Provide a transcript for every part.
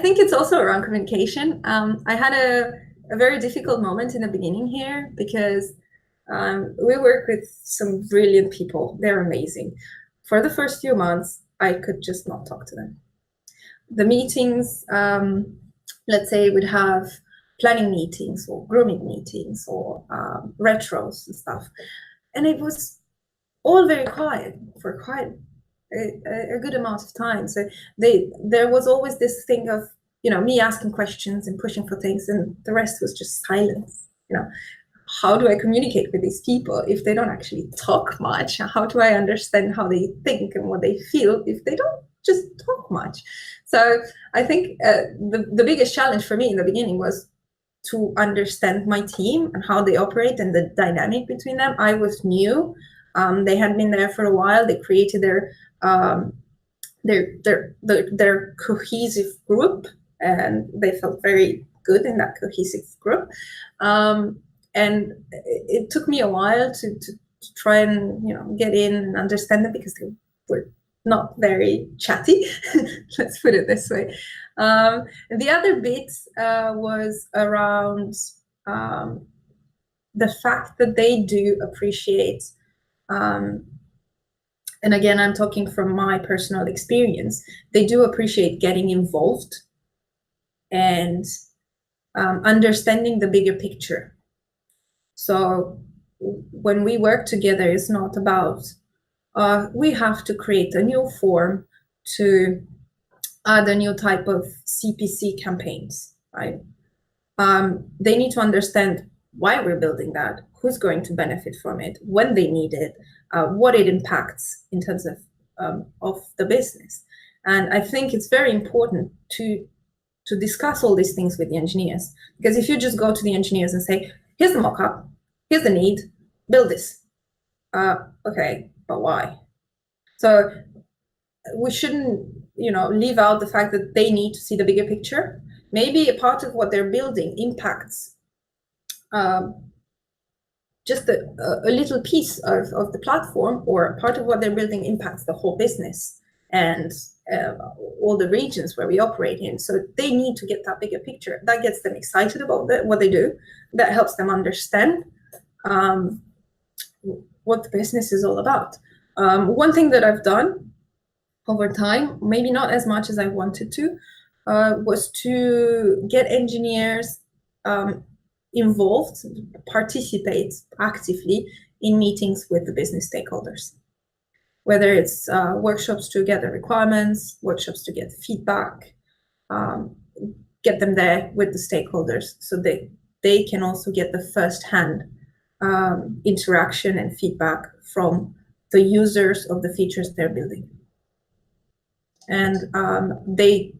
think it's also around communication. I had a very difficult moment in the beginning here because we work with some brilliant people. They're amazing. For the first few months, I could just not talk to them. The meetings, let's say we'd have planning meetings or grooming meetings or retros and stuff. And it was all very quiet for quite a good amount of time. So there was always this thing of, me asking questions and pushing for things, and the rest was just silence. How do I communicate with these people if they don't actually talk much? How do I understand how they think and what they feel if they don't just talk much? So I think the biggest challenge for me in the beginning was to understand my team and how they operate and the dynamic between them. I was new. They had been there for a while. They created their cohesive group, and they felt very good in that cohesive group. And it took me a while to try and get in and understand them, because they were not very chatty. Let's put it this way. The other bit was around the fact that they do appreciate, and again, I'm talking from my personal experience, they do appreciate getting involved and understanding the bigger picture. So when we work together, it's not about we have to create a new form to add a new type of CPC campaigns, right? They need to understand why we're building that, who's going to benefit from it, when they need it, what it impacts in terms of the business. And I think it's very important to discuss all these things with the engineers, because if you just go to the engineers and say, here's the mock-up, here's the need, build this. Okay, but why? So we shouldn't, leave out the fact that they need to see the bigger picture. Maybe a part of what they're building impacts just a little piece of the platform, or a part of what they're building impacts the whole business and all the regions where we operate in. So they need to get that bigger picture. That gets them excited about what they do. That helps them understand what the business is all about. One thing that I've done over time, maybe not as much as I wanted to, was to get engineers involved, participate actively in meetings with the business stakeholders. Whether it's workshops to gather requirements, workshops to get feedback, get them there with the stakeholders so they can also get the first-hand interaction and feedback from the users of the features they're building. And they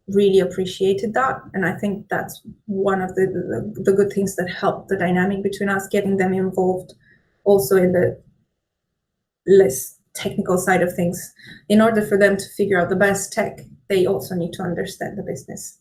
really appreciated that. And I think that's one of the good things that helped the dynamic between us, getting them involved also in the less technical side of things. In order for them to figure out the best tech, they also need to understand the business.